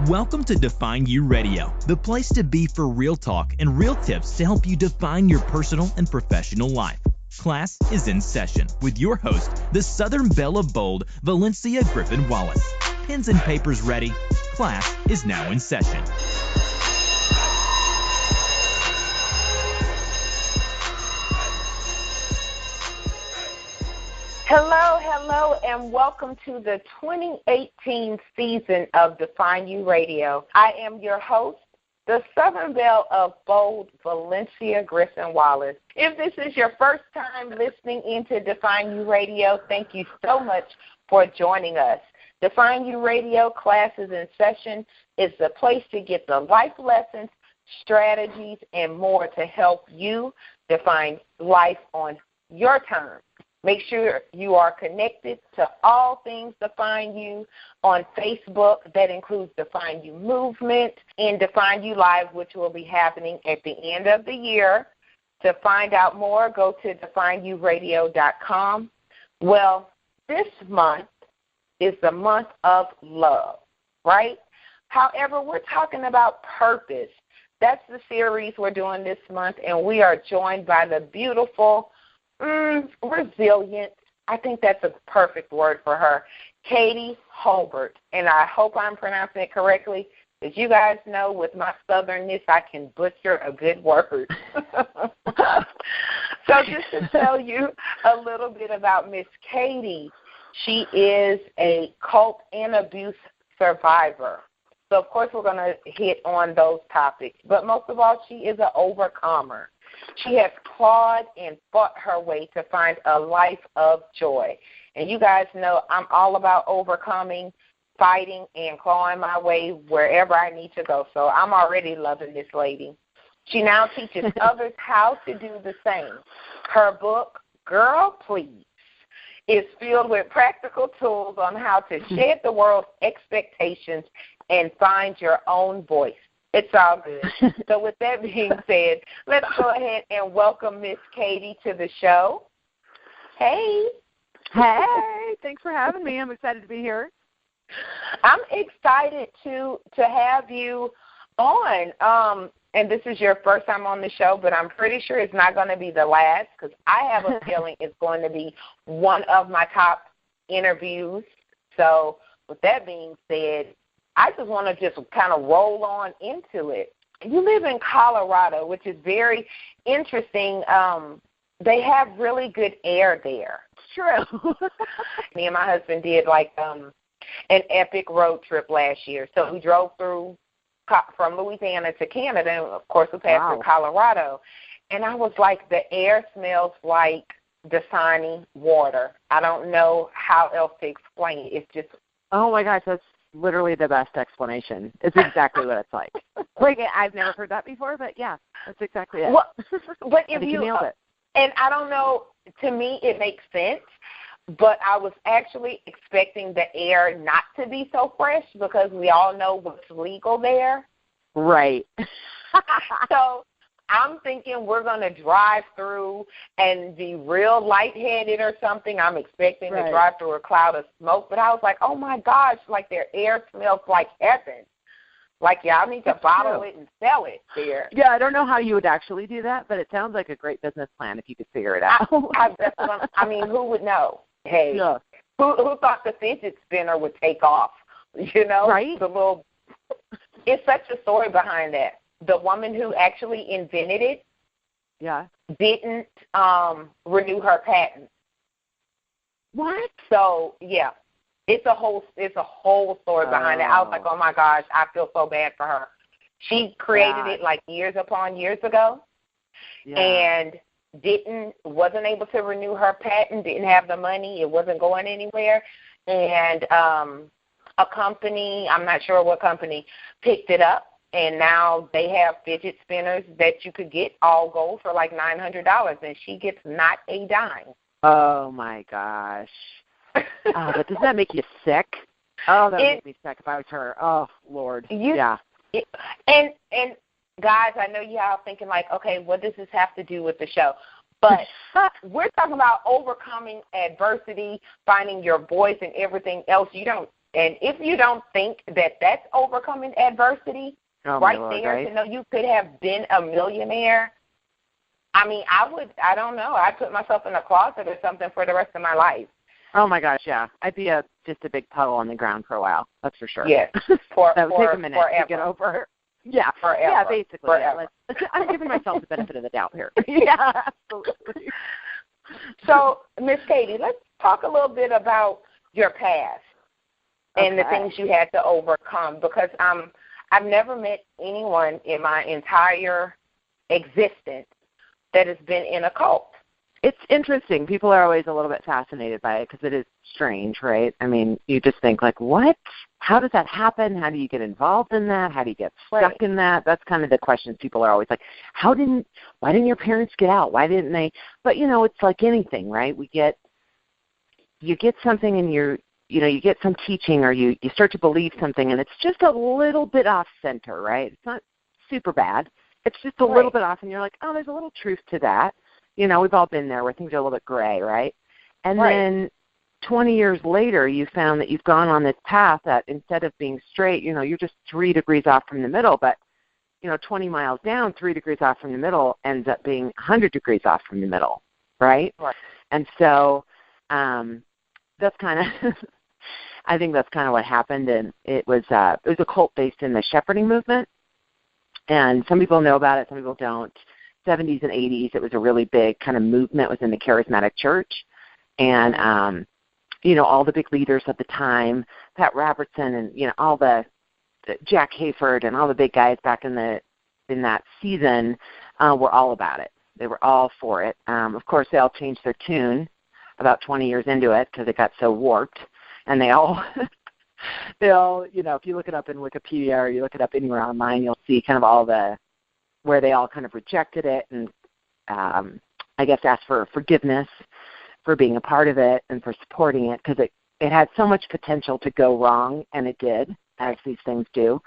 Welcome to Define You Radio, the place to be for real talk and real tips to help you define your personal and professional life. Class is in session with your host, the Southern Belle of Bold, Valencia Griffin-Wallace. Pens and papers ready. Class is now in session. Hello, and welcome to the 2018 season of Define You Radio. I am your host, the Southern Belle of Bold, Valencia Griffin-Wallace. If this is your first time listening into Define You Radio, thank you so much for joining us. Define You Radio Classes in Session is the place to get the life lessons, strategies, and more to help you define life on your terms. Make sure you are connected to all things Define You on Facebook. That includes Define You Movement and Define You Live, which will be happening at the end of the year. To find out more, go to defineyouradio.com. Well, this month is the month of love, right? However, we're talking about purpose. That's the series we're doing this month, and we are joined by the beautiful, resilient, I think that's a perfect word for her, Katie Hulbert. And I hope I'm pronouncing it correctly. As you guys know, with my southernness, I can butcher a good word. So just to tell you a little bit about Miss Katie, she is a cult and abuse survivor. So, of course, we're going to hit on those topics. But most of all, she is an overcomer. She has clawed and fought her way to find a life of joy. And you guys know I'm all about overcoming, fighting, and clawing my way wherever I need to go. So I'm already loving this lady. She now teaches others how to do the same. Her book, GURL Please, is filled with practical tools on how to shed the world's expectations and find your own voice. It's all good. So with that being said, let's go ahead and welcome Miss Katie to the show. Hey. Hey, thanks for having me. I'm excited to be here. I'm excited to have you on. And this is your first time on the show, but I'm pretty sure it's not going to be the last because I have a feeling it's going to be one of my top interviews. So with that being said, I just want to just kind of roll on into it. You live in Colorado, which is very interesting. They have really good air there. True. Me and my husband did like an epic road trip last year. So we drove through from Louisiana to Canada, and, of course, we passed through Colorado. And I was like, the air smells like Dasani water. I don't know how else to explain it. It's just... Oh, my gosh, that's literally the best explanation. It's exactly what it's like. Like, I've never heard that before, but yeah, that's exactly it. Well, but if you nailed it. And I don't know, to me it makes sense, but I was actually expecting the air not to be so fresh because we all know what's legal there. Right. So I'm thinking we're going to drive through and be real lightheaded or something. I'm expecting to drive through a cloud of smoke. But I was like, oh, my gosh, like their air smells like heaven. Like, y'all need to bottle it and sell it there. Yeah, I don't know how you would actually do that, but it sounds like a great business plan if you could figure it out. I mean, who would know? Hey, yeah. Who thought the fidget spinner would take off? You know? Right. It's such a story behind that. The woman who actually invented it didn't renew her patent. What? So, yeah, it's a whole story behind it. I was like, oh, my gosh, I feel so bad for her. She created it like years upon years ago and wasn't able to renew her patent, didn't have the money. It wasn't going anywhere. And a company, I'm not sure what company, picked it up. And now they have fidget spinners that you could get all gold for like $900, and she gets not a dime. Oh, my gosh. But doesn't that make you sick? Oh, that would make me sick if I was her. Oh, Lord. And guys, I know you all thinking like, okay, what does this have to do with the show? But we're talking about overcoming adversity, finding your voice and everything else. You don't And if you don't think that that's overcoming adversity right there, right? to know you could have been a millionaire, I mean, I don't know. I'd put myself in a closet or something for the rest of my life. Oh, my gosh, yeah. I'd be just a big puddle on the ground for a while. That's for sure. Yes. That would take a minute forever. to get over. Yeah. Forever. Yeah, basically. Forever. Yeah, I'm giving myself the benefit of the doubt here. Yeah, absolutely. So, Miss Katie, let's talk a little bit about your past and the things you had to overcome, because I've never met anyone in my entire existence that has been in a cult. It's interesting. People are always a little bit fascinated by it because it is strange, right? I mean, you just think, like, what? How does that happen? How do you get involved in that? How do you get stuck in that? That's kind of the questions people are always like, why didn't your parents get out? Why didn't they? But, it's like anything, right? You get something and you get some teaching, or you start to believe something, and it's just a little bit off center, right? It's not super bad. It's just a little bit off, and you're like, oh, there's a little truth to that. We've all been there where things are a little bit gray, right? And then 20 years later, you found that you've gone on this path that instead of being straight, you're just 3 degrees off from the middle, but, 20 miles down, 3 degrees off from the middle ends up being 100 degrees off from the middle, right? And so that's kind of, I think that's kind of what happened, and it was a cult based in the shepherding movement, and some people know about it, some people don't. 70s and 80s, it was a really big kind of movement within the charismatic church. And, all the big leaders at the time, Pat Robertson and, all the Jack Hayford and all the big guys back in that season were all about it. They were all for it. Of course, they all changed their tune about 20 years into it because it got so warped. And they all, if you look it up in Wikipedia or you look it up anywhere online, you'll see kind of where they all kind of rejected it and I guess asked for forgiveness for being a part of it and for supporting it, because it had so much potential to go wrong, and it did, as these things do.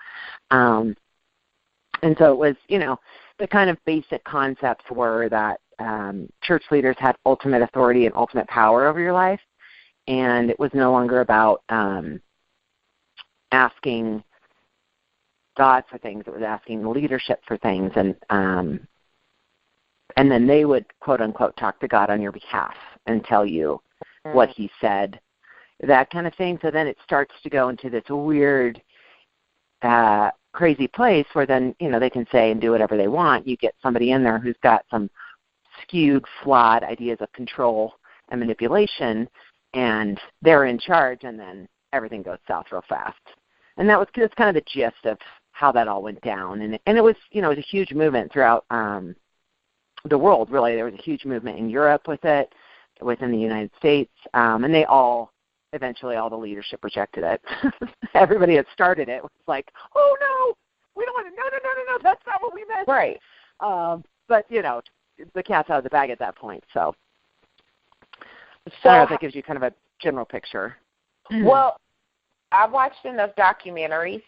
And so it was, the kind of basic concepts were that church leaders had ultimate authority and ultimate power over your life, and it was no longer about asking God for things. It was asking leadership for things, and then they would, quote unquote, talk to God on your behalf and tell you what He said, that kind of thing. So then it starts to go into this weird, crazy place where then they can say and do whatever they want. You get somebody in there who's got some skewed, flawed ideas of control and manipulation, and they're in charge, and then everything goes south real fast. And that's kind of the gist of how that all went down. And it was, it was a huge movement throughout the world, really. There was a huge movement in Europe with it, within the United States, and they all, eventually all the leadership rejected it. Everybody that started it was like, oh, no, we don't want to, no, that's not what we meant. Right. But, the cat's out of the bag at that point. So I don't know if that gives you kind of a general picture. Well, I watched enough documentaries.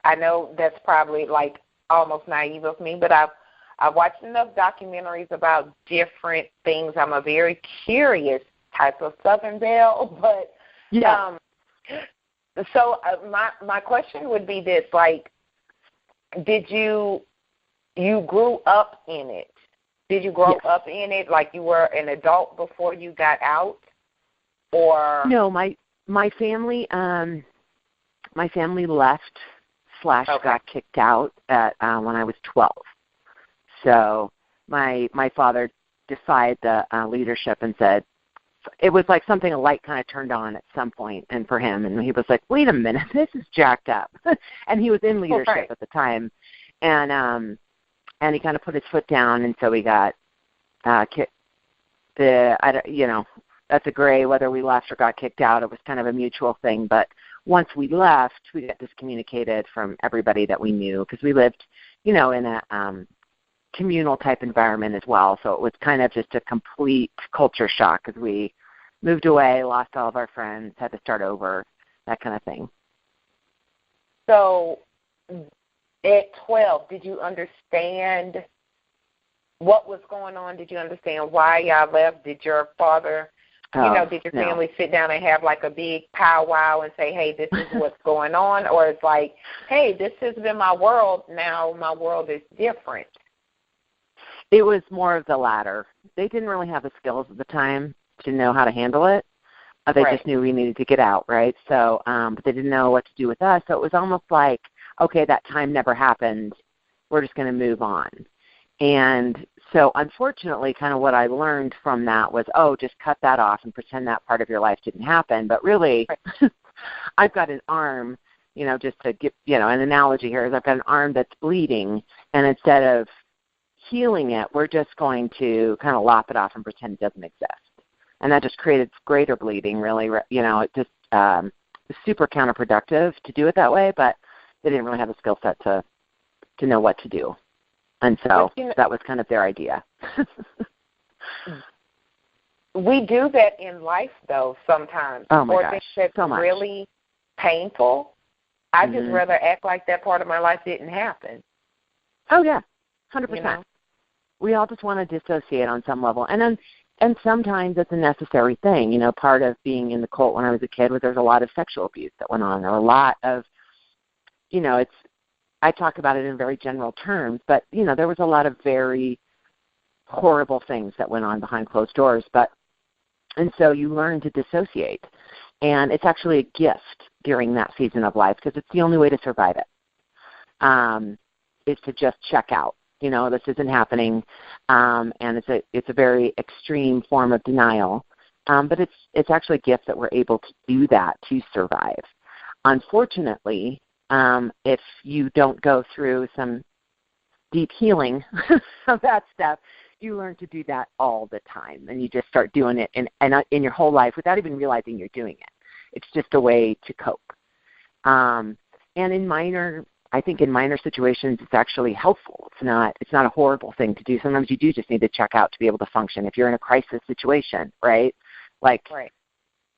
I know that's probably like almost naive of me, but I've watched enough documentaries about different things. I'm a very curious type of Southern Belle, but so my question would be this: like, did you grew up in it? Did you grow up in it, like you were an adult before you got out, or no? My family left / got kicked out at when I was 12. So my father defied the leadership and said, it was like something, a light kind of turned on at some point, and for him, and he was like, wait a minute, this is jacked up. And he was in leadership at the time, and he kind of put his foot down, and so we got kicked. That's a gray whether we left or got kicked out. It was kind of a mutual thing, but once we left, we got discommunicated from everybody that we knew, because we lived, in a communal type environment as well. So it was kind of just a complete culture shock, because we moved away, lost all of our friends, had to start over, that kind of thing. So at 12, did you understand what was going on? Did you understand why y'all left? Did your father did your family sit down and have like a big powwow and say, hey, this is what's going on? Or it's like, hey, this has been my world. Now my world is different. It was more of the latter. They didn't really have the skills at the time to know how to handle it. They just knew we needed to get out, right? So, but they didn't know what to do with us. So it was almost like, okay, that time never happened. We're just going to move on. And so unfortunately, kind of what I learned from that was, just cut that off and pretend that part of your life didn't happen. But really, I've got an arm, just to give, an analogy here is I've got an arm that's bleeding, and instead of healing it, we're just going to kind of lop it off and pretend it doesn't exist. And that just created greater bleeding, really. It just was super counterproductive to do it that way, but they didn't really have the skill set to know what to do. And so that was kind of their idea. We do that in life, though, sometimes. Oh, my gosh, that's so much. really painful. I'd just rather act like that part of my life didn't happen. Oh, yeah, 100%. We all just want to dissociate on some level. And sometimes it's a necessary thing. Part of being in the cult when I was a kid was there's a lot of sexual abuse that went on. There were a lot of, I talk about it in very general terms, but, there was a lot of very horrible things that went on behind closed doors. And so you learn to dissociate. And it's actually a gift during that season of life because it's the only way to survive it, is to just check out. This isn't happening, and it's a very extreme form of denial. But it's actually a gift that we're able to do that to survive. Unfortunately, if you don't go through some deep healing of that stuff, you learn to do that all the time, and you just start doing it in your whole life without even realizing you're doing it. It's just a way to cope. And in minor situations, it's actually helpful. It's not a horrible thing to do. Sometimes you do just need to check out to be able to function. If you're in a crisis situation, right?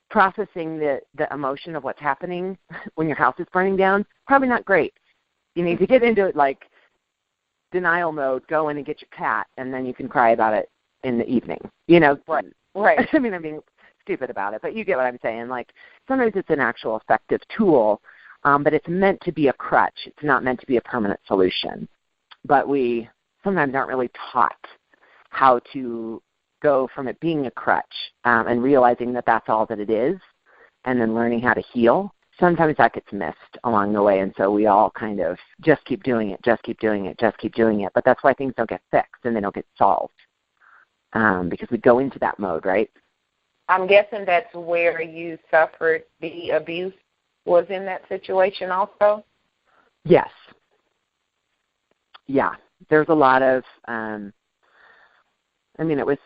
Processing the emotion of what's happening when your house is burning down, probably not great. You need to get into it like denial mode, go in and get your cat, and then you can cry about it in the evening. Right. I mean, I'm being stupid about it, but you get what I'm saying. Sometimes it's an actual effective tool, but it's meant to be a crutch. It's not meant to be a permanent solution. But we sometimes aren't really taught how to go from it being a crutch and realizing that that's all that it is, and then learning how to heal. Sometimes that gets missed along the way, and so we all kind of just keep doing it. But that's why things don't get fixed and they don't get solved, because we go into that mode, right? I'm guessing that's where you suffered the abuse, was in that situation also? Yes. Yeah. There's a lot of, it was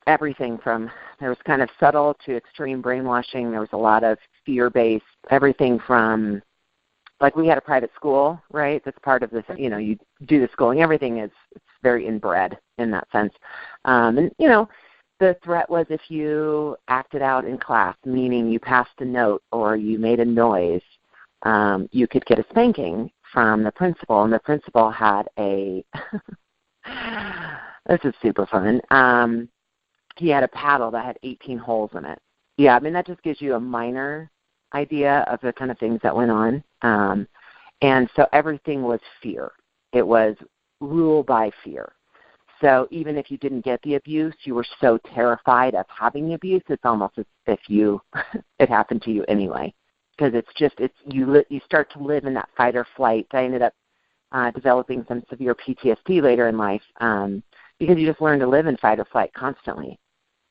everything from, there was kind of subtle to extreme brainwashing. There was a lot of fear-based, everything from, we had a private school, right? That's part of this, you do the schooling. Everything it's very inbred in that sense. The threat was if you acted out in class, meaning you passed a note or you made a noise, you could get a spanking from the principal, and the principal had a this is super fun. He had a paddle that had 18 holes in it. Yeah, that just gives you a minor idea of the kind of things that went on. And so everything was fear. It was rule by fear. So even if you didn't get the abuse, you were so terrified of having the abuse, it's almost as if it happened to you anyway. Because you start to live in that fight or flight. I ended up developing some severe PTSD later in life because you just learn to live in fight or flight constantly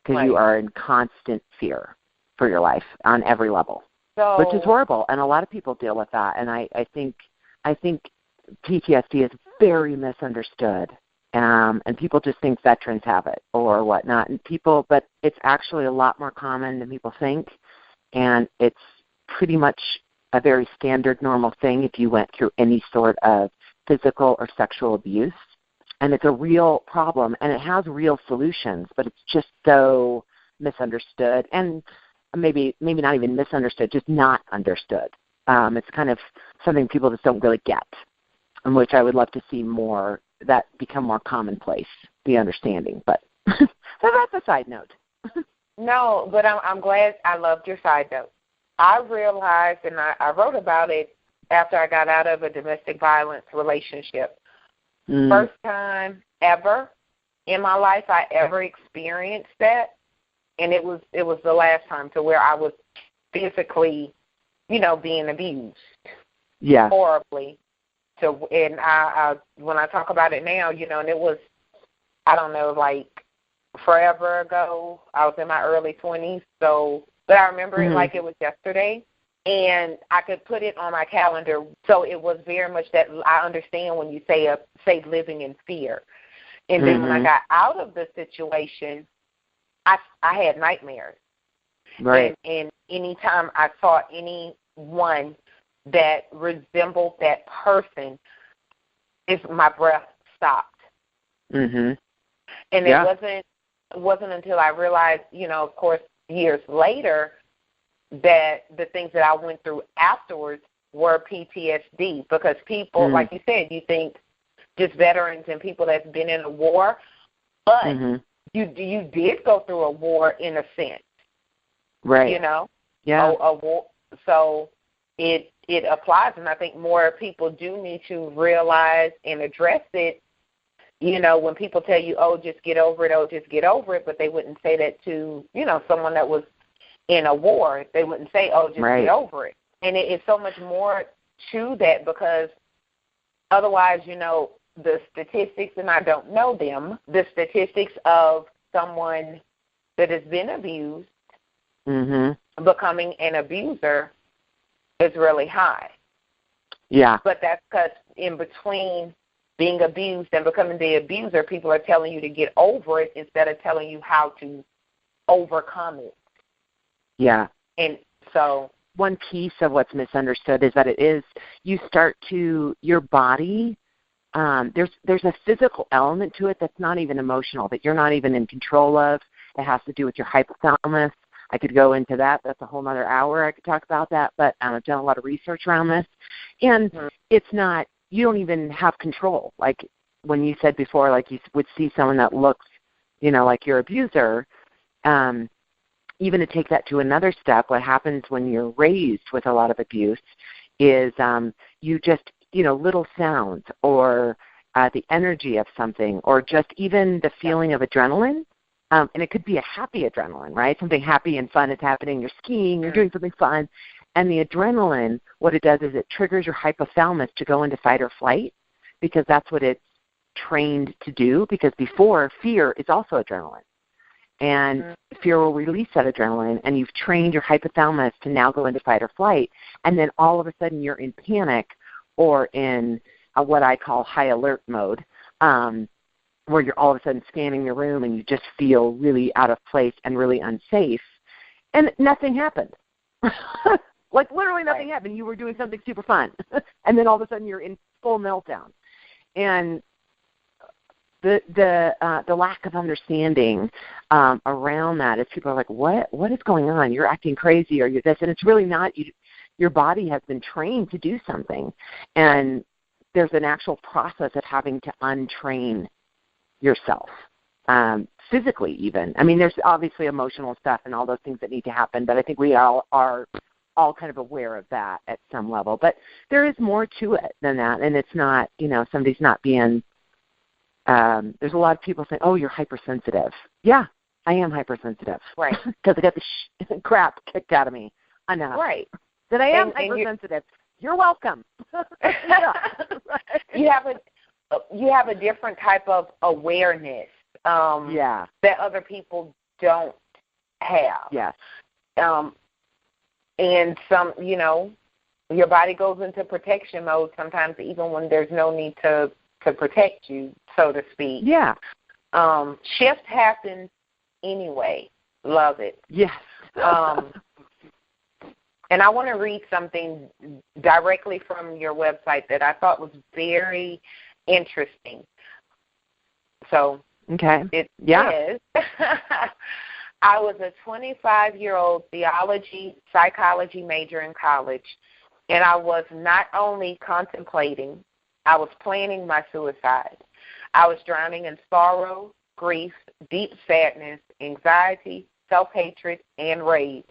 because you are in constant fear for your life on every level, which is horrible. And a lot of people deal with that. And I think PTSD is very misunderstood. And people just think veterans have it or whatnot. But it's actually a lot more common than people think. And it's pretty much a very standard, normal thing if you went through any sort of physical or sexual abuse. And it's a real problem, and it has real solutions, but it's just so misunderstood. And maybe not even misunderstood, just not understood. It's kind of something people just don't really get, in which I would love to see more that become more commonplace, the understanding. But so that's a side note. No, but I'm glad. I loved your side note. I realized, and I wrote about it after I got out of a domestic violence relationship. First time ever in my life I ever experienced that, and it was the last time to where I was physically, being abused. Yeah. Horribly. And I when I talk about it now, and it was, I don't know, like forever ago. I was in my early 20s, but I remember it like it was yesterday, and I could put it on my calendar. So it was very much that I understand when you say living in fear. And then when I got out of the situation, I had nightmares. Right. And anytime I saw anyone that resembled that person, my breath stopped. And it wasn't until I realized, of course, years later, that the things that I went through afterwards were PTSD, because people, like you said, you think just veterans and people that's been in a war, but you did go through a war in a sense. Right. Yeah. A war. So it applies, and I think more people do need to realize and address it. When people tell you, oh, just get over it, but they wouldn't say that to, someone that was in a war. They wouldn't say, oh, just get over it. And it's so much more to that, because otherwise, the statistics, and I don't know them, the statistics of someone that has been abused becoming an abuser is really high. Yeah. But that's because in between being abused and becoming the abuser, people are telling you to get over it instead of telling you how to overcome it. Yeah. And so one piece of what's misunderstood is that your body, there's a physical element to it that's not even emotional, that you're not even in control of. It has to do with your hypothalamus. I could go into that. That's a whole other hour. I could talk about that, but I've done a lot of research around this. And it's not, you don't even have control. Like when you said before, like you would see someone that looks, like your abuser, even to take that to another step, what happens when you're raised with a lot of abuse is you just, little sounds or the energy of something, or just even the feeling of adrenaline. And it could be a happy adrenaline, right? Something happy and fun is happening. You're skiing, you're doing something fun. And the adrenaline, what it does is it triggers your hypothalamus to go into fight or flight, because that's what it's trained to do, because before, fear is also adrenaline. And fear will release that adrenaline, and you've trained your hypothalamus to now go into fight or flight, and then all of a sudden you're in panic or in what I call high alert mode, where you're all of a sudden scanning the room and you just feel really out of place and really unsafe, and nothing happened. Like literally nothing happened. You were doing something super fun, and then all of a sudden you're in full meltdown. And the lack of understanding around that is people are like, what is going on? You're acting crazy, or you're this, and it's really not. Your body has been trained to do something, and there's an actual process of having to untrain yourself, physically even. I mean, there's obviously emotional stuff and all those things that need to happen, but I think we all are all kind of aware of that at some level. But there is more to it than that, and it's not, somebody's not being, there's a lot of people saying, oh, you're hypersensitive. Yeah, I am hypersensitive. Right. Because I got the crap kicked out of me enough. Right. That I am hypersensitive. You're welcome. You have a different type of awareness that other people don't have. Yes. And some, your body goes into protection mode sometimes, even when there's no need to protect you, so to speak. Yeah. Shift happens anyway. Love it. Yes. And I want to read something directly from your website that I thought was very interesting. So it says, I was a 25-year-old theology, psychology major in college, and I was not only contemplating, I was planning my suicide. I was drowning in sorrow, grief, deep sadness, anxiety, self-hatred, and rage.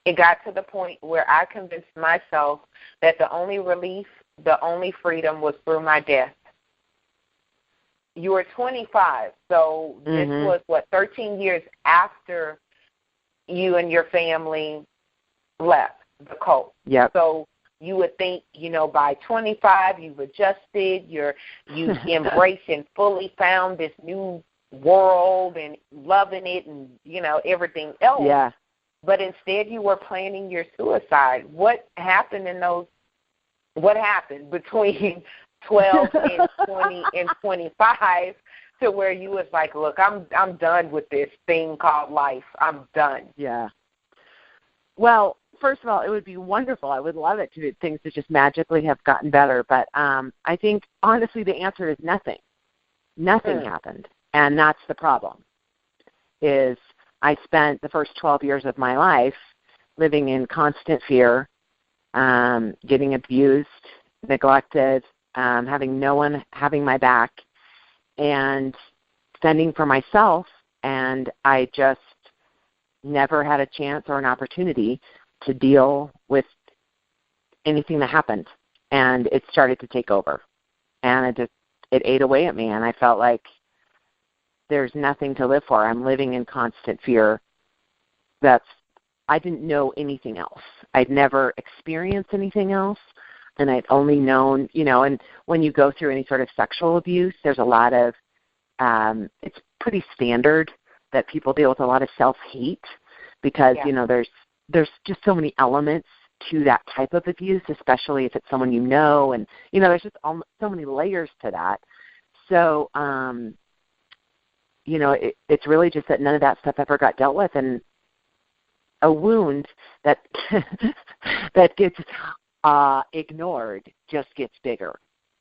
It got to the point where I convinced myself that the only relief, the only freedom was through my death. You were 25, so this was, 13 years after you and your family left the cult. Yep. So you would think, by 25, you've adjusted, you've embraced and fully found this new world and loving it and, everything else. Yeah. But instead you were planning your suicide. What happened between 12 and 20 and 25 to where you was like, look, I'm done with this thing called life. I'm done. Yeah. Well, first of all, it would be wonderful. I would love it to things to just magically have gotten better. But I think, honestly, the answer is nothing. Nothing happened. And that's the problem, is I spent the first 12 years of my life living in constant fear, getting abused, neglected, having no one having my back, and fending for myself. And I just never had a chance or an opportunity to deal with anything that happened. And it started to take over. And it ate away at me. And I felt like there's nothing to live for. I'm living in constant fear. I didn't know anything else. I'd never experienced anything else. And I'd only known, and when you go through any sort of sexual abuse, there's a lot of, it's pretty standard that people deal with a lot of self-hate because, there's just so many elements to that type of abuse, especially if it's someone and, there's just so many layers to that. So, it's really just that none of that stuff ever got dealt with, and a wound that that gets ignored just gets bigger.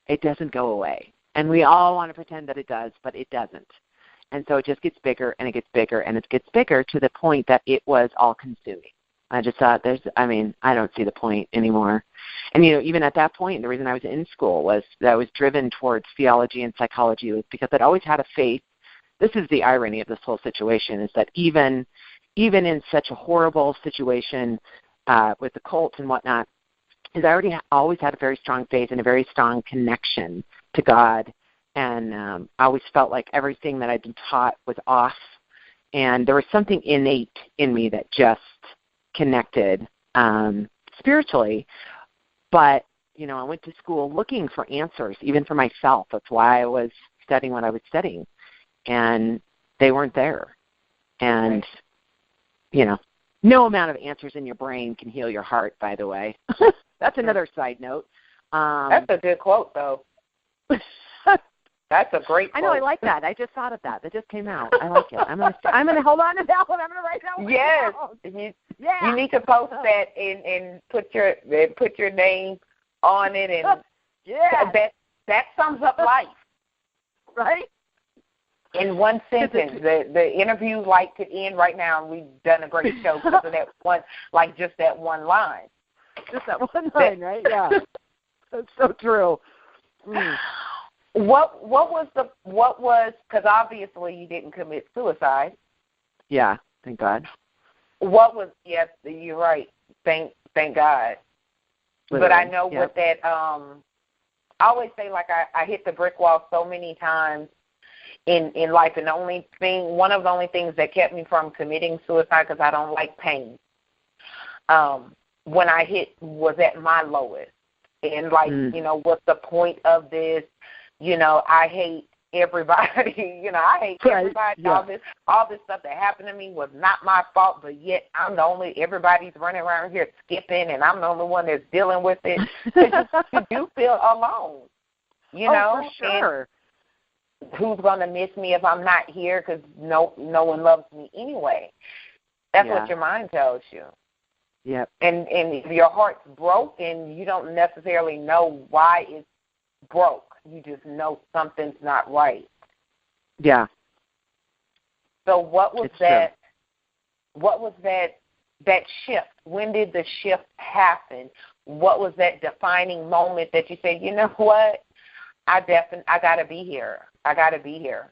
It doesn't go away. And we all want to pretend that it does, but it doesn't. And so it just gets bigger, and it gets bigger, and it gets bigger to the point that it was all-consuming. I just thought I don't see the point anymore. And, even at that point, the reason I was in school was that I was driven towards theology and psychology was because I'd always had a faith. This is the irony of this whole situation, is that even in such a horrible situation with the cult and whatnot, is I always had a very strong faith and a very strong connection to God. And I always felt like everything that I'd been taught was off. And there was something innate in me that just connected spiritually. But, I went to school looking for answers, even for myself. That's why I was studying what I was studying. And they weren't there. And, no amount of answers in your brain can heal your heart, by the way. That's another side note. That's a good quote, though. That's a great quote. I know, I like that. I just thought of that. That just came out. I like it. I'm gonna hold on to that one. I'm gonna write that one down. Yes. You need to post that and put your name on it, and that sums up life. Right? In one sentence. The interview could end right now, and we've done a great show because of that one, just that one line. Just that one line, right? Yeah. That's so true. What was because obviously you didn't commit suicide. Yeah, thank God. Yes, you're right. Thank God. Literally, but I know what that, I always say, I hit the brick wall so many times in life, and one of the only things that kept me from committing suicide, because I don't like pain, when I hit was at my lowest. And what's the point of this? I hate everybody. I hate everybody. Yeah. All this stuff that happened to me was not my fault, but yet everybody's running around here skipping, and I'm the only one that's dealing with it. You do feel alone, Oh, for sure. And who's going to miss me if I'm not here, because no one loves me anyway. That's what your mind tells you. Yep. And if your heart's broken, you don't necessarily know why it's broke. You just know something's not right. Yeah. So what was True. What was that shift? When did the shift happen? What was that defining moment that you said, you know what? I got to be here. I got to be here.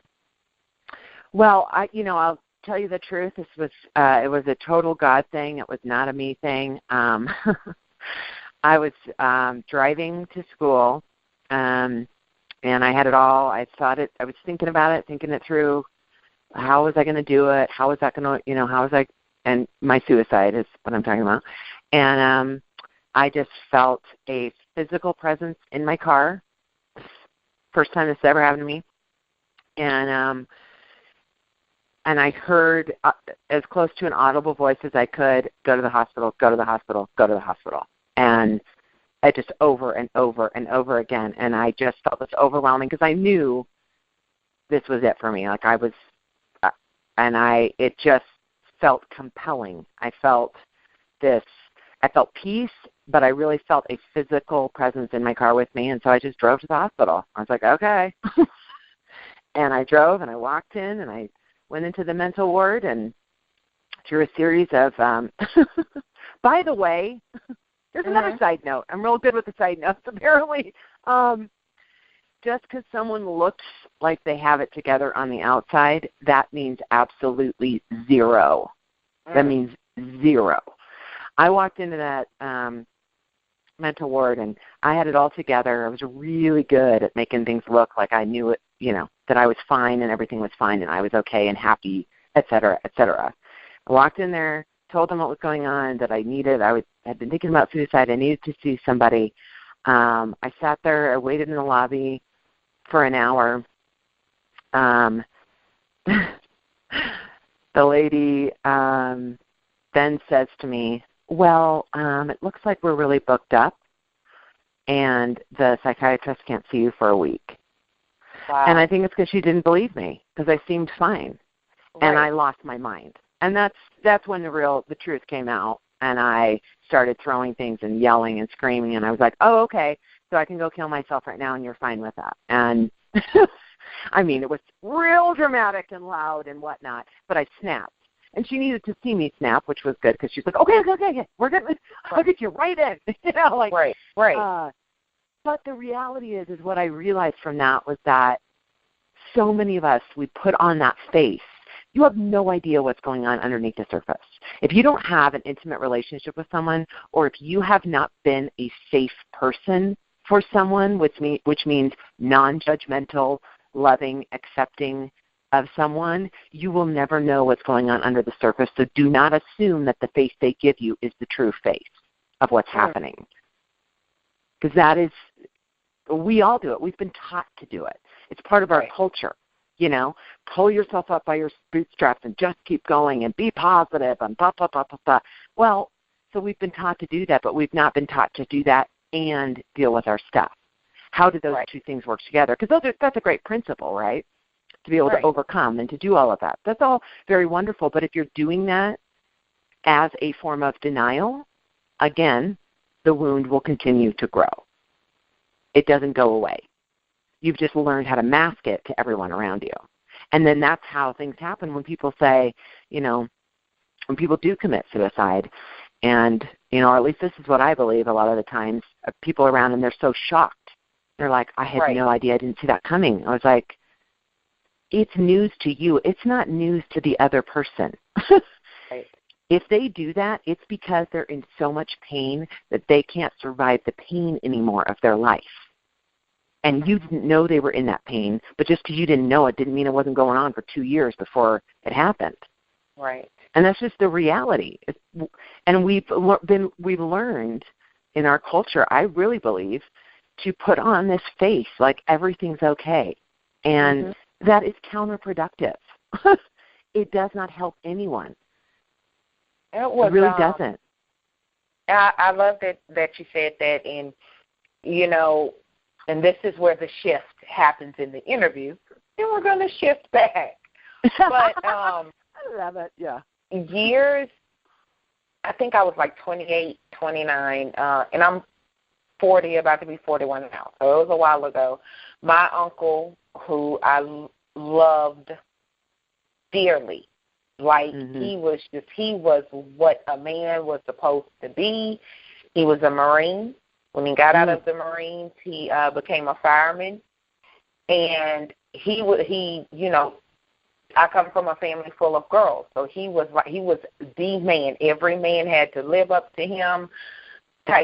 Well, I'll tell you the truth, this was it was a total God thing. It was not a me thing. I was driving to school, and I had it all. I thought it. I was thinking about it, thinking it through. How was I going to do it? How was that going to, how was I? And my suicide is what I'm talking about. And I just felt a physical presence in my car. First time this ever happened to me. And I heard as close to an audible voice as I could, go to the hospital, go to the hospital, go to the hospital. And I just over and over and over again. And I just felt this overwhelming because I knew this was it for me. Like I was, it just felt compelling. I felt peace, but I really felt a physical presence in my car with me. And so I just drove to the hospital. I was like, okay. And I drove and I walked in and I went into the mental ward and through a series of, by the way, here's another side note. I'm real good with the side notes, apparently. Just because someone looks like they have it together on the outside, that means absolutely zero. That means zero. I walked into that mental ward, and I had it all together. I was really good at making things look like I knew it, that I was fine and everything was fine and I was okay and happy, et cetera, et cetera. I walked in there, told them what was going on, that I had been thinking about suicide. I needed to see somebody. I sat there. I waited in the lobby for an hour. The lady then says to me, well, it looks like we're really booked up, and the psychiatrist can't see you for a week. Wow. And I think it's because she didn't believe me because I seemed fine, right. And I lost my mind. And that's when the truth came out, and I started throwing things and yelling and screaming, and I was like, oh, okay, so I can go kill myself right now, and you're fine with that. And I mean, it was real dramatic and loud and whatnot, but I snapped. And she needed to see me snap, which was good because she's like, okay, we're going to I'll get you right in. Right. But the reality is what I realized from that was that so many of us, we put on that face. You have no idea what's going on underneath the surface. If you don't have an intimate relationship with someone, or if you have not been a safe person for someone, which means non-judgmental, loving, accepting of someone, you will never know what's going on under the surface. So do not assume that the face they give you is the true face of what's happening. Because we all do it. We've been taught to do it. It's part of our culture. Pull yourself up by your bootstraps and just keep going and be positive and blah, blah, blah, blah, blah. Well, so we've been taught to do that, but we've not been taught to do that and deal with our stuff. How do those two things work together? Because that's a great principle, right? To be able to overcome and to do all of that. That's all very wonderful, but if you're doing that as a form of denial, again, the wound will continue to grow. It doesn't go away. You've just learned how to mask it to everyone around you. And then that's how things happen when people say, when people do commit suicide. And, or at least this is what I believe a lot of the times, people around them, they're so shocked. They're like, I had no idea. I didn't see that coming. I was like, it's news to you. It's not news to the other person. If they do that, it's because they're in so much pain that they can't survive the pain anymore of their life. And you didn't know they were in that pain, but just because you didn't know it didn't mean it wasn't going on for 2 years before it happened. Right. And that's just the reality. And we've learned in our culture, I really believe, to put on this face like everything's okay. And that is counterproductive. It does not help anyone. It really doesn't. I love that you said that, and and this is where the shift happens in the interview. Then we're going to shift back. But I love it. Yeah. Years. I think I was like 28, 29, and I'm 40, about to be 41 now. So it was a while ago. My uncle, who I loved dearly. Like he was what a man was supposed to be. He was a Marine. When he got out of the Marines, he became a fireman, and he I come from a family full of girls, so he was the man. Every man had to live up to him.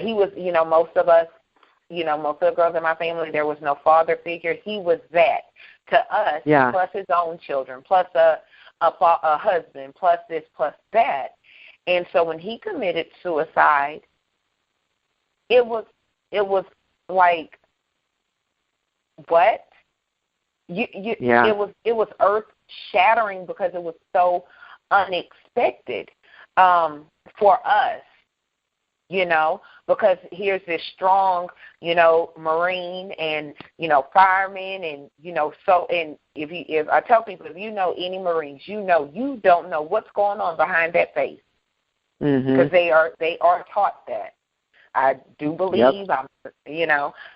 He was, most of us, most of the girls in my family, there was no father figure. He was that to us, plus his own children, plus a husband, plus this, plus that. And so when he committed suicide, it was like, what? It was earth shattering because it was so unexpected for us, because here's this strong, Marine and, fireman and, so, and if I tell people, if you know any Marines, you don't know what's going on behind that face, because they are taught that. I do believe,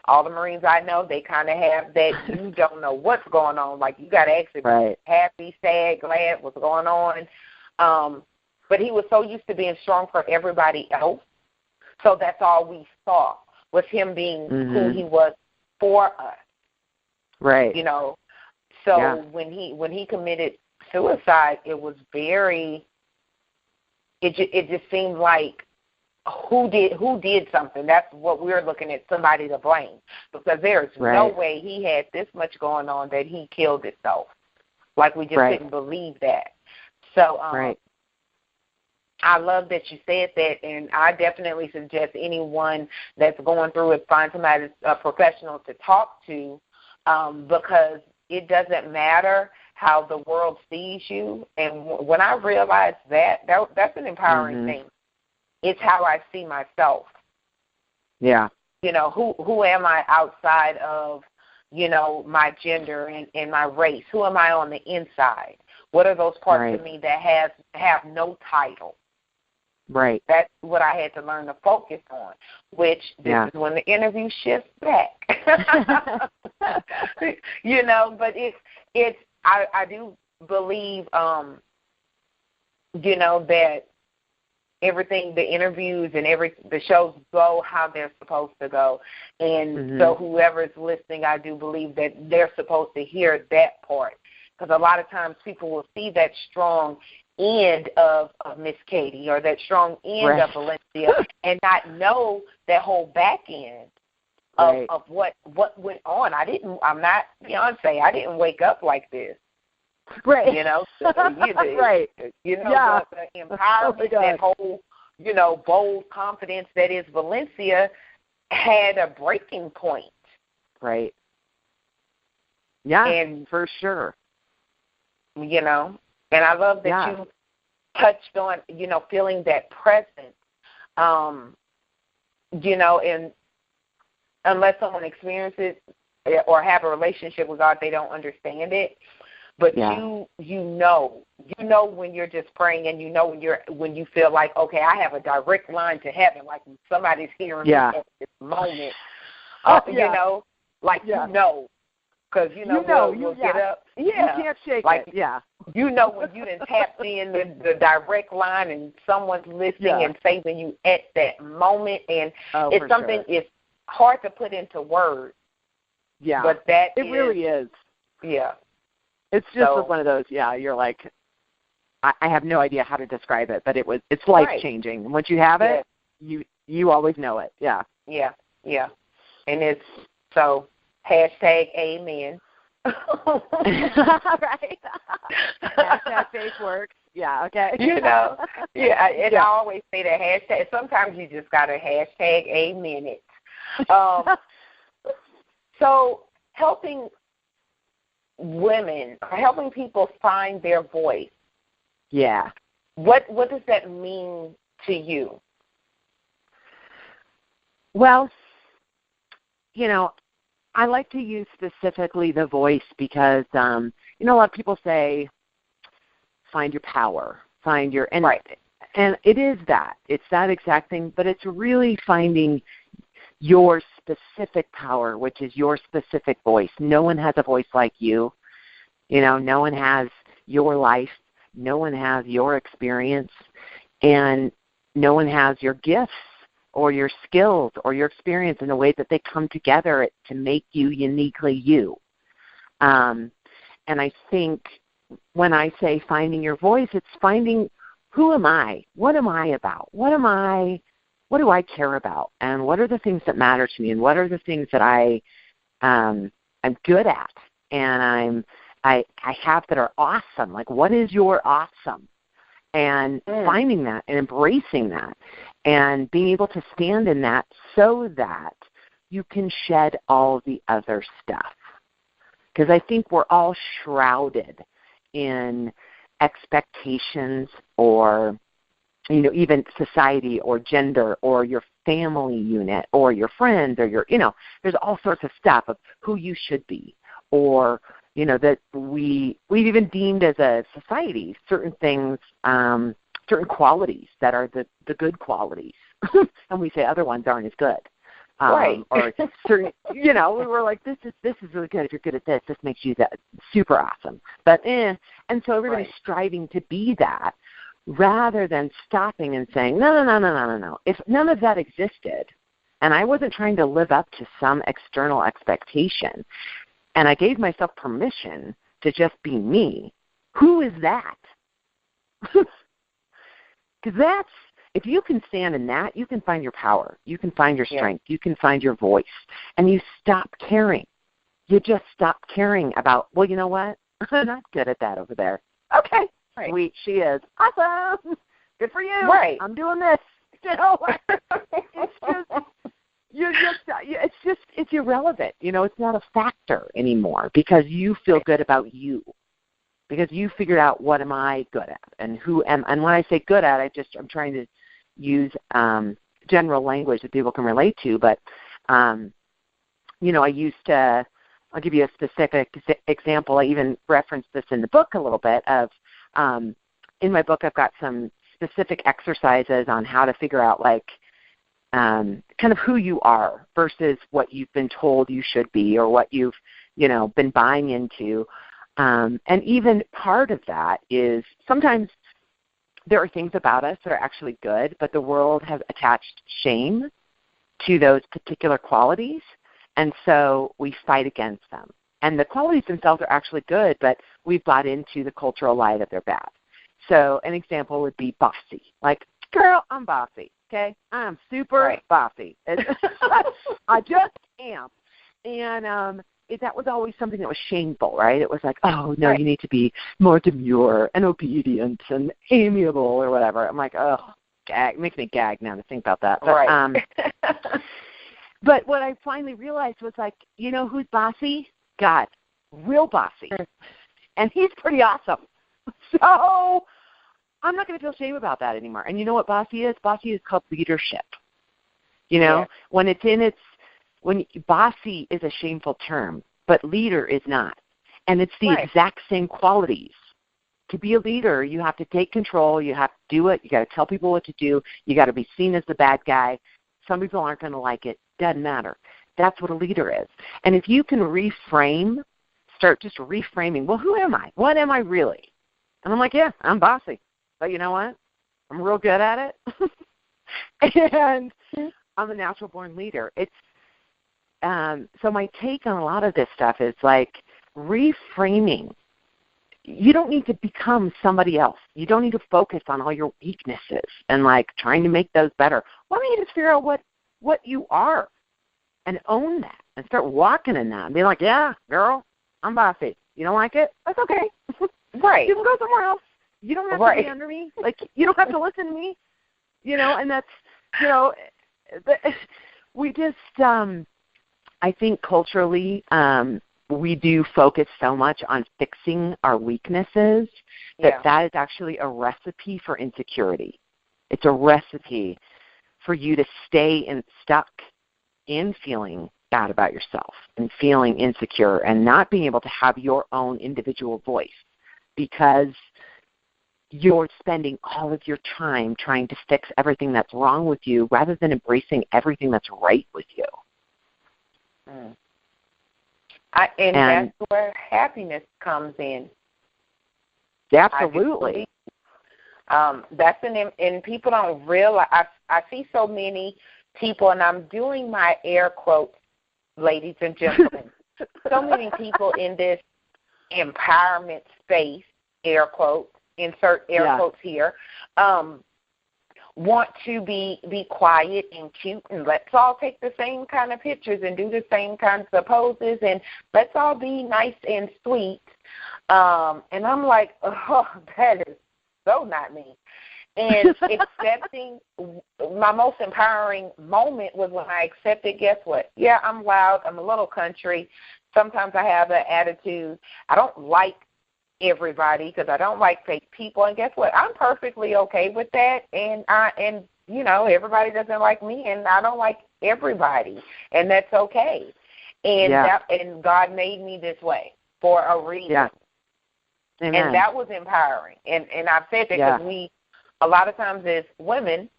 all the Marines I know, they kind of have that you don't know what's going on. Like, you got to actually be happy, sad, glad, what's going on. But he was so used to being strong for everybody else. So that's all we saw was him being who he was for us. Right. So when he committed suicide, it was it just seemed like, who did something? That's what we're looking at, somebody to blame, because there's no way he had this much going on that he killed himself. Like, we just didn't believe that. So I love that you said that, and I definitely suggest anyone that's going through it find somebody, a professional to talk to, because it doesn't matter how the world sees you. And when I realized that's an empowering thing. It's how I see myself. Yeah. Who am I outside of, my gender and my race? Who am I on the inside? What are those parts of me that have no title? Right. That's what I had to learn to focus on, which this is when the interview shifts back. But I do believe, that everything, the interviews and the shows go how they're supposed to go. And so whoever's listening, I do believe that they're supposed to hear that part. Because a lot of times people will see that strong end of Miss Katie or that strong end of Valencia and not know that whole back end of what went on. I'm not Beyonce. I didn't wake up like this. Right. Right. The empowerment, that whole, bold confidence that is Valencia had a breaking point. Right. Yeah, and for sure. And I love that you touched on, feeling that presence, and unless someone experiences it or have a relationship with God, they don't understand it. But you know when you're just praying, and when you feel like, okay, I have a direct line to heaven, like somebody's hearing me at this moment. Because we'll get up. Yeah, you can't shake it. Yeah, when you done tapped in the direct line, and someone's listening and saving you at that moment, and it's something it's hard to put into words. Yeah, but it really is. Yeah. It's just one of those, you're like, I have no idea how to describe it, but it's life-changing. Once you have it, you always know it. Yeah. Yeah, yeah. And it's, so, #amen. Right. #faith works. Yeah, okay. And I always say that hashtag, sometimes you just got to #amen it. So, helping women, helping people find their voice. Yeah. What does that mean to you? Well, I like to use specifically the voice because, a lot of people say, find your power, find your, and it is that. It's that exact thing, but it's really finding your specific power, which is your specific voice. No one has a voice like you. No one has your life. No one has your experience. And no one has your gifts or your skills or your experience in the way that they come together to make you uniquely you. And I think when I say finding your voice, it's finding who am I? What am I about? What do I care about? And what are the things that matter to me? And what are the things that I'm good at? And I have that are awesome. Like, what is your awesome? And finding that and embracing that and being able to stand in that so that you can shed all the other stuff. Because I think we're all shrouded in expectations or, even society or gender or your family unit or your friends or there's all sorts of stuff of who you should be, or, that we've even deemed as a society certain things, certain qualities that are the good qualities. And we say other ones aren't as good. Right. Or certain, we were like, this is really good. If you're good at this, this makes you that super awesome. But and so everybody's striving to be that, rather than stopping and saying, no. If none of that existed, and I wasn't trying to live up to some external expectation, and I gave myself permission to just be me, who is that? Because that's, if you can stand in that, you can find your power. You can find your strength. You can find your voice. And you stop caring. You just stop caring about, well, you know what? I'm not good at that over there. Okay. Right. Sweet. She is. Awesome. Good for you. Right. I'm doing this. It's irrelevant. It's not a factor anymore because you feel good about you. Because you figured out what am I good at and who am, and when I say good at, I'm trying to use general language that people can relate to. But I used to. I'll give you a specific example. I even referenced this in the book a little bit. In my book, I've got some specific exercises on how to figure out kind of who you are versus what you've been told you should be or what you've been buying into. And even part of that is sometimes there are things about us that are actually good, but the world has attached shame to those particular qualities, and so we fight against them. And the qualities themselves are actually good, but we've bought into the cultural lie that they're bad. So an example would be bossy. Like, girl, I'm bossy, okay? I'm super bossy. I just am. And that was always something that was shameful, right? It was like, oh, no, you need to be more demure and obedient and amiable or whatever. I'm like, oh, gag. It makes me gag now to think about that. But, but what I finally realized was like, who's bossy? God, real bossy. And he's pretty awesome. So I'm not going to feel shame about that anymore. And you know what bossy is? Bossy is called leadership. When it's in its, when bossy is a shameful term, but leader is not. And it's the exact same qualities. To be a leader, you have to take control. You have to do it. You got to tell people what to do. You got to be seen as the bad guy. Some people aren't going to like it. Doesn't matter. That's what a leader is. And if you can start just reframing, well, who am I? What am I really? And I'm like, yeah, I'm bossy. But you know what? I'm real good at it. And I'm a natural-born leader. It's so my take on a lot of this stuff is like reframing. You don't need to become somebody else. You don't need to focus on all your weaknesses and like trying to make those better. Why don't you just figure out what you are and own that and start walking in that and be like, yeah, girl, I'm bossy. You don't like it? That's okay. Right. You can go somewhere else. You don't have to be under me. Like, you don't have to listen to me. And that's, we just, I think culturally, we do focus so much on fixing our weaknesses that is actually a recipe for insecurity. It's a recipe for you to stay stuck in feeling bad about yourself and feeling insecure and not being able to have your own individual voice because you're spending all of your time trying to fix everything that's wrong with you rather than embracing everything that's right with you. And that's where happiness comes in. Absolutely. And people don't realize. I see so many people, and I'm doing my air quotes, ladies and gentlemen. So many people in this empowerment space air quotes, insert air quotes here, want to be quiet and cute, and let's all take the same kind of pictures and do the same kinds of poses, and let's all be nice and sweet. And I'm like, oh, that is so not me. And accepting, my most empowering moment was when I accepted, guess what? Yeah, I'm loud. I'm a little country. Sometimes I have an attitude. I don't like everybody because I don't like fake people. And guess what? I'm perfectly okay with that. And everybody doesn't like me, and I don't like everybody. And that's okay. And and God made me this way for a reason. Yeah. Amen. And that was empowering. And I've said that because a lot of times as women,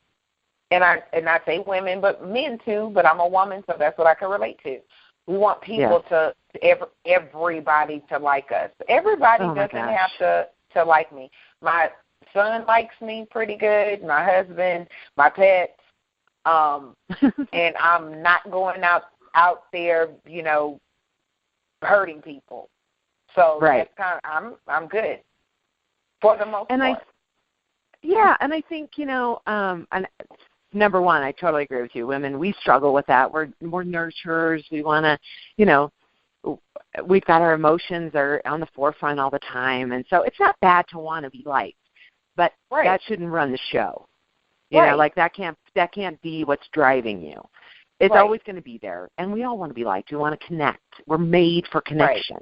and I say women, but men too, but I'm a woman, so that's what I can relate to. We want people everybody to like us. Everybody doesn't have to like me. My son likes me pretty good, my husband, my pets, and I'm not going out there, hurting people. So that's kind of, I'm good for the most part. And I think, and number one, I totally agree with you. Women, we struggle with that. We're nurturers. We want to, we've got our emotions are on the forefront all the time. And so it's not bad to want to be liked, but that shouldn't run the show. You know, like that can't be what's driving you. It's always going to be there, and we all want to be liked. We want to connect. We're made for connection,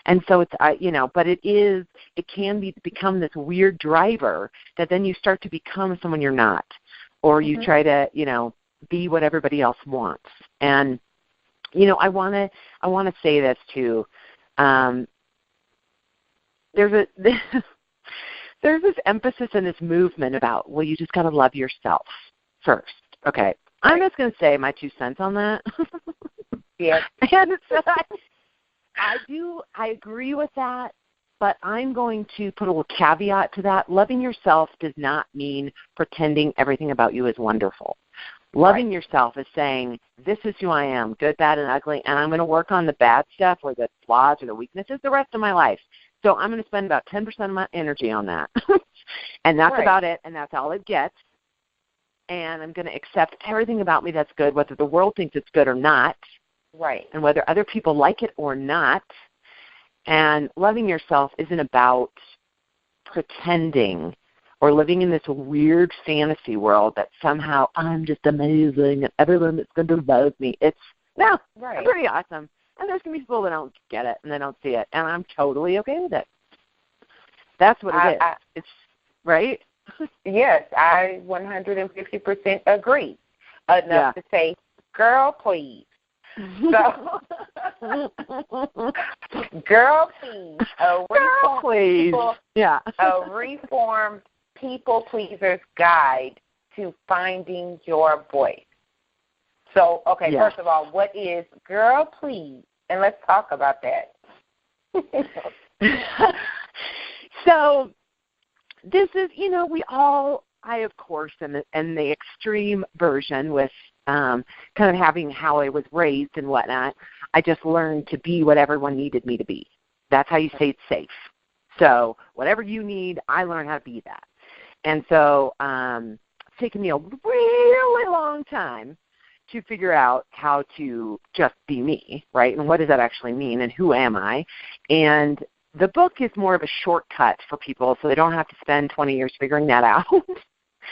and so it's but it can become this weird driver that then you start to become someone you're not, or you try to be what everybody else wants. And I want to say this too. There's this emphasis in this movement about you just got to love yourself first. Okay. I'm just going to say my 2 cents on that. Yes. And I agree with that, but I'm going to put a little caveat to that. Loving yourself does not mean pretending everything about you is wonderful. Loving yourself is saying, this is who I am, good, bad, and ugly, and I'm going to work on the bad stuff or the flaws or the weaknesses the rest of my life. So I'm going to spend about 10% of my energy on that. And that's about it, and that's all it gets. And I'm going to accept everything about me that's good, whether the world thinks it's good or not, and whether other people like it or not. And loving yourself isn't about pretending or living in this weird fantasy world that somehow I'm just amazing and everyone is going to love me. I'm pretty awesome. And there's going to be people that don't get it and they don't see it, and I'm totally okay with it. That's what it is. It's right? Yes, I 150% agree. Enough to say, girl, please. So, girl, please. A reformed people pleasers guide to finding your voice. So, first of all, what is Girl Please? And let's talk about that. So, this is, I, of course, am the extreme version with kind of having how I was raised and whatnot. I just learned to be what everyone needed me to be. That's how you stay safe. So whatever you need, I learned how to be that. And so it's taken me a really long time to figure out how to just be me, right? And what does that actually mean, and who am I? And the book is more of a shortcut for people so they don't have to spend 20 years figuring that out.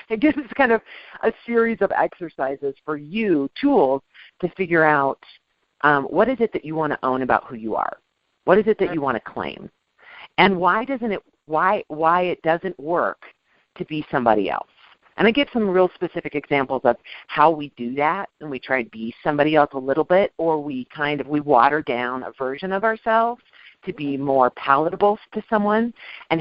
It gives kind of a series of exercises for you, tools, to figure out what is it that you want to own about who you are? What is it that you want to claim? And why it doesn't work to be somebody else? And I give some real specific examples of how we do that, and we try to be somebody else a little bit, or we water down a version of ourselves to be more palatable to someone, and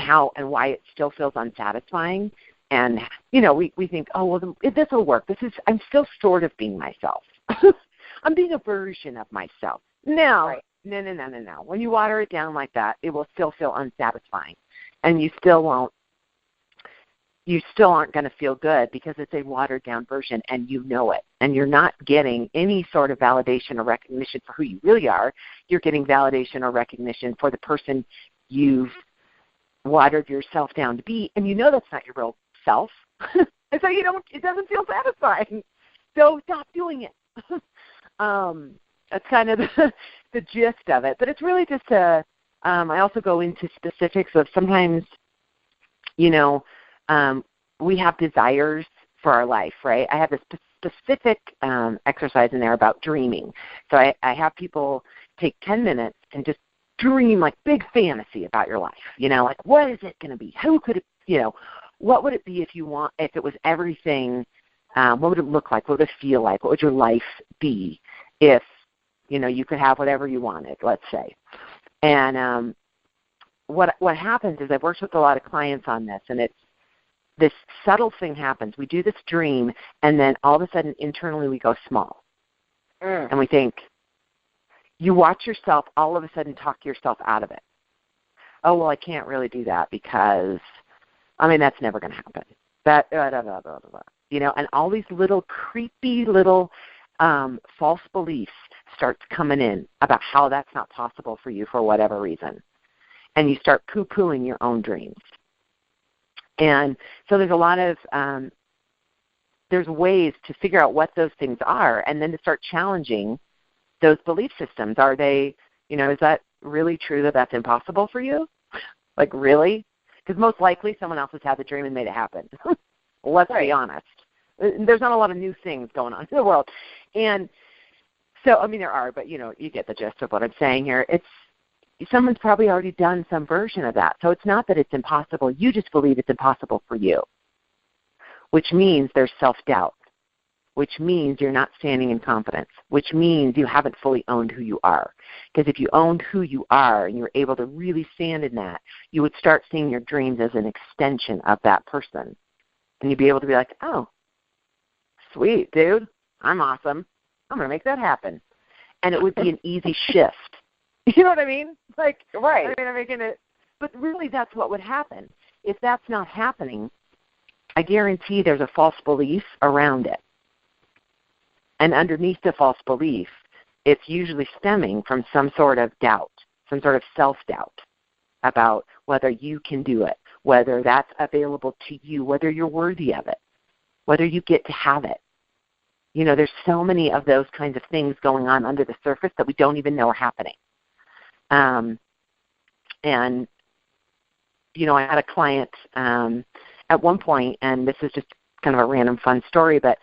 why it still feels unsatisfying. And, we think, oh, well, this will work. I'm still sort of being myself. I'm being a version of myself. No. When you water it down like that, it will still feel unsatisfying. And you still aren't going to feel good because it's a watered down version, and you know it. And you're not getting any sort of validation or recognition for who you really are. You're getting validation or recognition for the person you've watered yourself down to be, and you know that's not your real self. And so it doesn't feel satisfying. So stop doing it. That's kind of the gist of it. But it's really just I also go into specifics of sometimes, we have desires for our life, right? I have this specific exercise in there about dreaming. So I have people take 10 minutes and just dream like big fantasy about your life. Like what is it going to be? Who could it, what would it be if it was everything? What would it look like? What would it feel like? What would your life be if, you could have whatever you wanted, let's say. And what happens is I've worked with a lot of clients on this, and it's this subtle thing happens. We do this dream, and then all of a sudden internally we go small. And we think, you watch yourself all of a sudden talk yourself out of it. Oh, well, I can't really do that because, that's never going to happen. That, blah, blah, blah, blah, blah. And all these little creepy little false beliefs start coming in about how that's not possible for you for whatever reason. And you start poo-pooing your own dreams. And so there's a lot of, there's ways to figure out what those things are and then to start challenging those belief systems. Are they, is that really true that that's impossible for you? Like, really? Because most likely someone else has had the dream and made it happen. Let's be honest. There's not a lot of new things going on in the world. And so, there are, but, you get the gist of what I'm saying here. Someone's probably already done some version of that. So it's not that it's impossible. You just believe it's impossible for you, which means there's self-doubt, which means you're not standing in confidence, which means you haven't fully owned who you are. Because if you owned who you are and you were able to really stand in that, you would start seeing your dreams as an extension of that person. And you'd be able to be like, oh, sweet, dude, I'm awesome. I'm going to make that happen. And it would be an easy shift. You know what I mean? Like, right. I'm making it. But really, that's what would happen. If that's not happening, I guarantee there's a false belief around it. And underneath the false belief, it's usually stemming from some sort of doubt, some sort of self-doubt about whether you can do it, whether that's available to you, whether you're worthy of it, whether you get to have it. There's so many of those kinds of things going on under the surface that we don't even know are happening. And, I had a client at one point, and this is just kind of a random fun story, but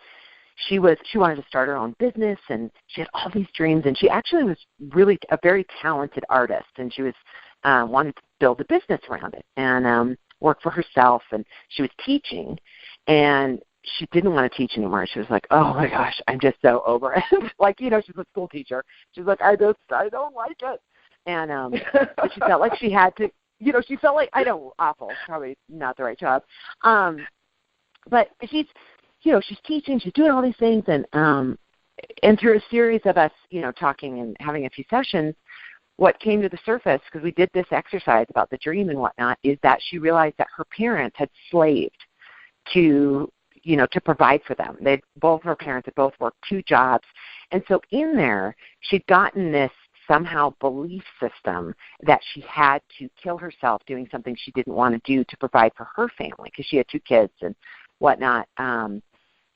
she wanted to start her own business, and she had all these dreams, and she actually was really a very talented artist, and she was wanted to build a business around it and work for herself, and she was teaching, and she didn't want to teach anymore. She was like, oh my gosh, I'm just so over it. Like, she's a school teacher. She's like, I don't like it. And but she felt like she had to, she felt like, I know, awful, probably not the right job. But she's teaching, she's doing all these things, and through a series of us, talking and having a few sessions, what came to the surface, because we did this exercise about the dream and whatnot, is that she realized that her parents had slaved to provide for them. Both her parents had both worked 2 jobs. And so in there, she'd gotten this somehow belief system that she had to kill herself doing something she didn't want to do to provide for her family, because she had 2 kids and whatnot. And,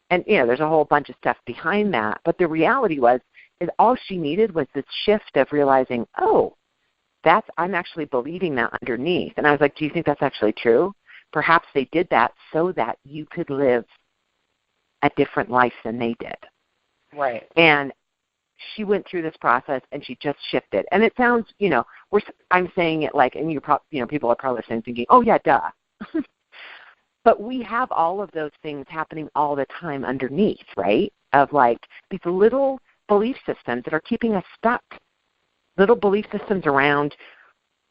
there's a whole bunch of stuff behind that. But the reality is all she needed was this shift of realizing, oh, I'm actually believing that underneath. And I was like, do you think that's actually true? Perhaps they did that so that you could live a different life than they did. Right. And she went through this process, and she just shifted. And it sounds, I'm saying it like, and people are probably listening thinking, oh yeah, duh. But we have all of those things happening all the time underneath, right? Of like these little belief systems that are keeping us stuck. Little belief systems around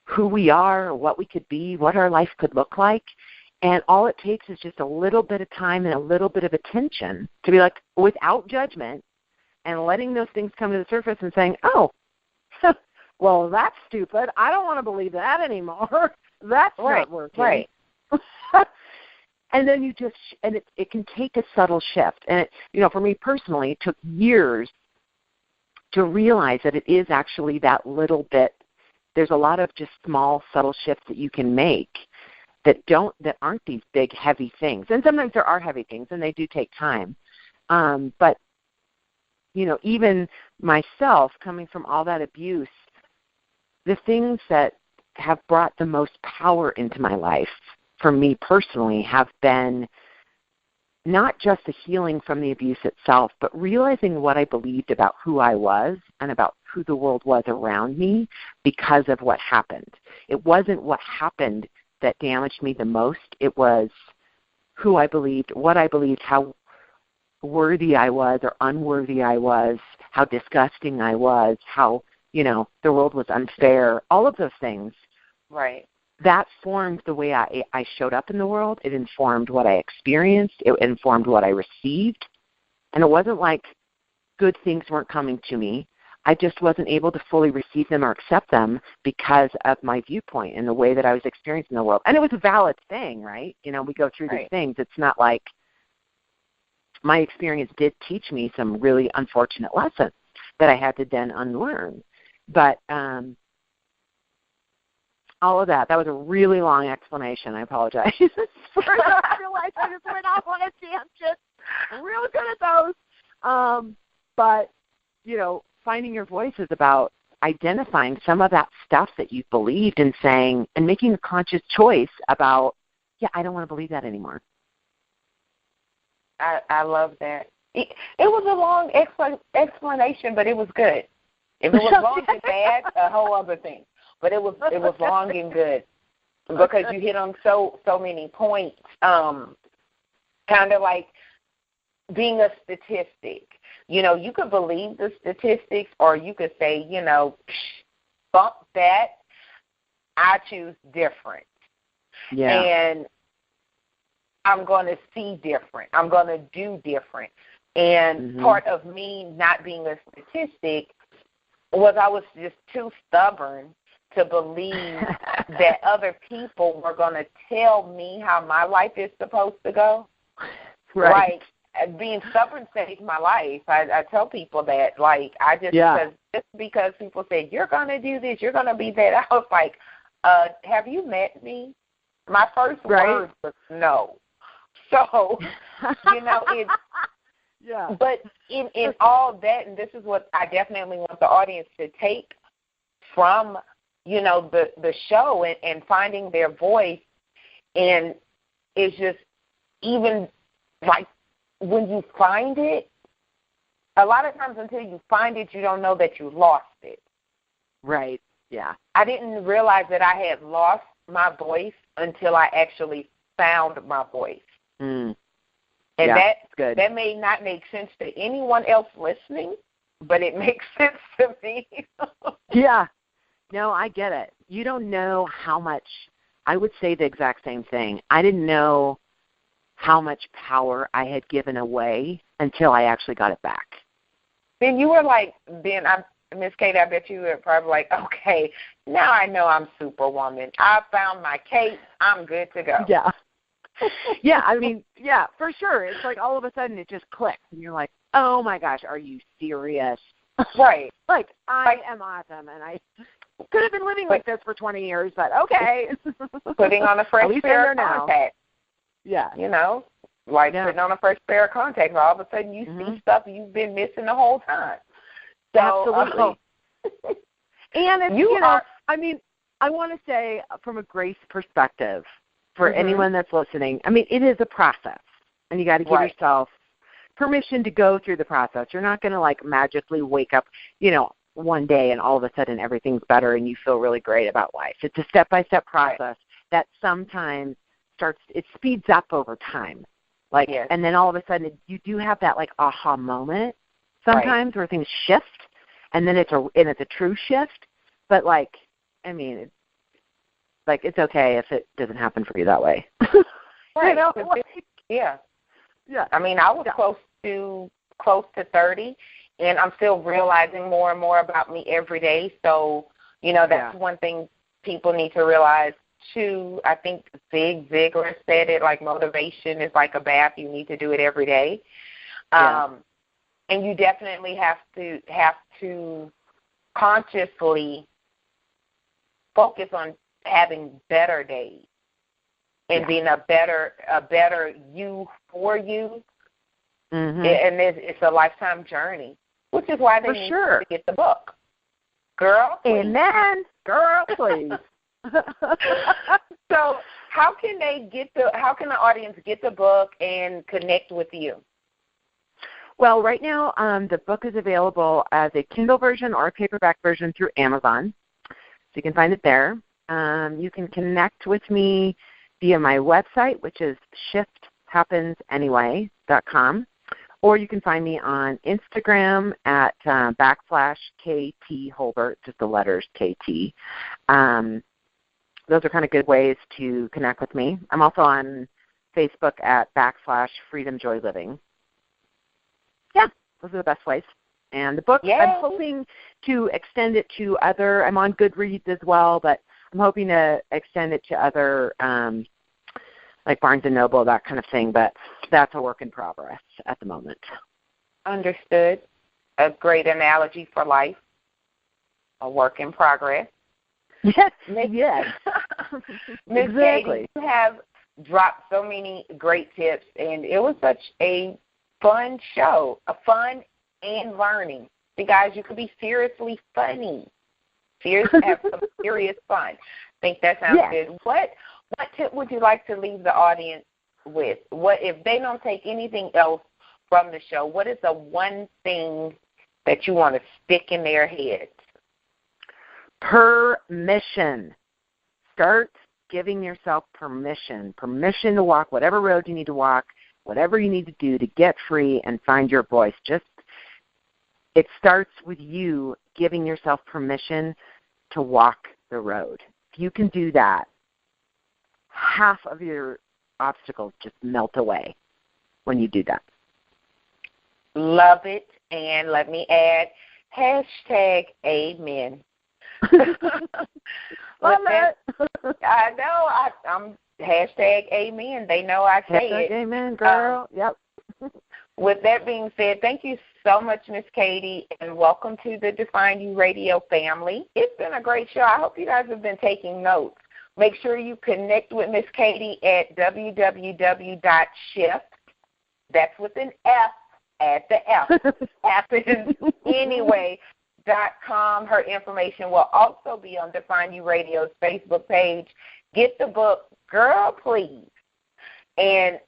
who we are, what we could be, what our life could look like. And all it takes is just a little bit of time and a little bit of attention to be like, without judgment, and letting those things come to the surface and saying, oh, well, that's stupid. I don't want to believe that anymore. That's not working. Right. And then it can take a subtle shift. And for me personally, it took years to realize that it is actually that little bit. There's a lot of just small, subtle shifts that you can make that aren't these big, heavy things. And sometimes there are heavy things, and they do take time. But, even myself, coming from all that abuse, the things that have brought the most power into my life for me personally have been not just the healing from the abuse itself, but realizing what I believed about who I was and about who the world was around me because of what happened. It wasn't what happened that damaged me the most. It was who I believed, what I believed, how worthy I was or unworthy I was, how disgusting I was, how, the world was unfair, all of those things. Right. That formed the way I showed up in the world. It informed what I experienced. It informed what I received. And it wasn't like good things weren't coming to me. I just wasn't able to fully receive them or accept them because of my viewpoint and the way that I was experiencing the world. And it was a valid thing, right? We go through these things. It's not like my experience did teach me some really unfortunate lessons that I had to then unlearn. But all of that was a really long explanation. I apologize. I realized I just went off on a tangent. I'm real good at those. But, finding your voice is about identifying some of that stuff that you believed and saying, and making a conscious choice about, I don't want to believe that anymore. I love that. It was a long explanation, but it was good. If it was long and bad, a whole other thing. But it was long and good because you hit on so many points. Kind of like being a statistic. You could believe the statistics, or you could say, bump that. I choose different. Yeah. And I'm going to see different. I'm going to do different. And part of me not being a statistic was I was just too stubborn to believe that other people were going to tell me how my life is supposed to go. Right. Like, being stubborn saved my life. I tell people that. Like, just because people said, you're going to do this, you're going to be that, I was like, have you met me? My first word was no. So, it's, but in all that, and this is what I definitely want the audience to take from, the show and finding their voice, and it's just even like when you find it, a lot of times until you find it, you don't know that you lost it. Right, yeah. I didn't realize that I had lost my voice until I actually found my voice. Mm. And that's good. That may not make sense to anyone else listening, but it makes sense to me. Yeah. No, I get it. You don't know how much. I would say the exact same thing. I didn't know how much power I had given away until I actually got it back. Then you were like, Miss Katie, I bet you were probably like, okay, now I know I'm Superwoman. I found my cape. I'm good to go. Yeah. Yeah, I mean, for sure. It's like all of a sudden it just clicks, and you're like, oh, my gosh, are you serious? Right. Like, I am awesome, and I could have been living like this for 20 years, but okay. Putting on a fresh pair of contacts. Yeah. Putting on a fresh pair of contacts. All of a sudden you see stuff you've been missing the whole time. So, absolutely. And it's, I mean, I want to say from a grace perspective, for anyone that's listening, I mean, it is a process, and you got to give yourself permission to go through the process. You're not going to, like, magically wake up, one day and all of a sudden everything's better and you feel really great about life. It's a step-by-step process that sometimes it speeds up over time. Like, and then all of a sudden you do have that, like, aha moment sometimes where things shift, and then it's a true shift. But, like, I mean, it's okay if it doesn't happen for you that way. Right. Yeah. I mean, I was close to 30, and I'm still realizing more and more about me every day. So, that's one thing people need to realize, too. I think Zig Ziglar said it, like, motivation is like a bath. You need to do it every day. And you definitely have to consciously focus on having better days. and being a better you for you. Mm-hmm. And it's a lifetime journey, which is why they need to get the book. Girl, please. Amen. Girl, please. So how can the audience get the book and connect with you? Well, right now the book is available as a Kindle version or a paperback version through Amazon. So you can find it there. You can connect with me via my website, which is shifthappенsanyway.com, or you can find me on Instagram at /KT Hulbert, just the letters KT. Those are kind of good ways to connect with me. I'm also on Facebook at /Freedom Joy Living. Yeah, those are the best ways. And the book, I'm hoping to extend it to I'm on Goodreads as well, but I'm hoping to extend it to other, like Barnes & Noble, that kind of thing, but that's a work in progress at the moment. Understood. A great analogy for life, a work in progress. Yes, yes. Ms. Exactly. Katie, you have dropped so many great tips, and it was such a fun show, fun and learning. See, guys, you could be seriously funny. Have some serious fun. I think that sounds good. What tip would you like to leave the audience with? What if they don't take anything else from the show? What is the one thing that you want to stick in their heads? Permission. Start giving yourself permission to walk whatever road you need to walk, whatever you need to do to get free and find your voice. It starts with you giving yourself permission to walk the road. If you can do that, half of your obstacles just melt away when you do that. Love it. And let me add, #amen. Love it. I know. I'm #amen. They know I say it. Amen, girl. Yep. With that being said, thank you so much, Miss Katie, and welcome to the Define You Radio family. It's been a great show. I hope you guys have been taking notes. Make sure you connect with Miss Katie at www.shift. That's with an F at the F. HappensAnyway.com. Her information will also be on Define You Radio's Facebook page. Get the book, Girl Please, and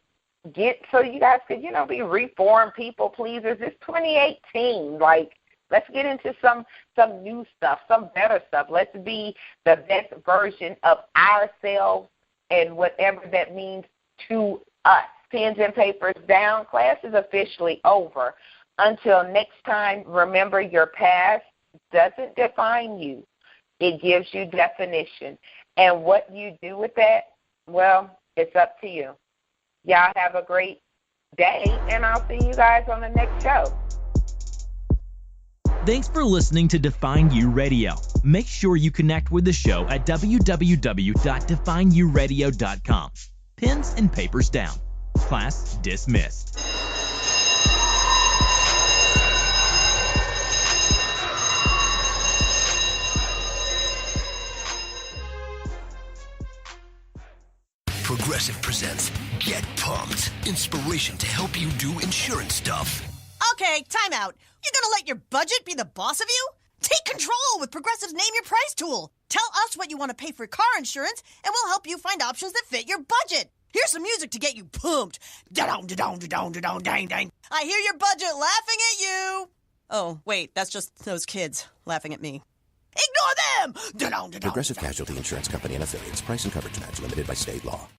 so you guys could, be reformed people pleasers. It's 2018. Let's get into some new stuff, some better stuff. Let's be the best version of ourselves and whatever that means to us. Pens and papers down. Class is officially over. Until next time, remember your past doesn't define you. It gives you definition. And what you do with that, well, it's up to you. Y'all have a great day, and I'll see you guys on the next show. Thanks for listening to Define You Radio. Make sure you connect with the show at www.defineyouradio.com. Pens and papers down. Class dismissed. Progressive presents Get Pumped. Inspiration to help you do insurance stuff. Okay, time out. You're gonna let your budget be the boss of you? Take control with Progressive's Name Your Price tool. Tell us what you want to pay for car insurance, and we'll help you find options that fit your budget. Here's some music to get you pumped. Da-dong, da-dong, da-dong, da-dong, dang, dang. I hear your budget laughing at you. Oh, wait, that's just those kids laughing at me. Ignore them! Da-dong, da-dong, Progressive Casualty Insurance Company and Affiliates. Price and coverage match limited by state law.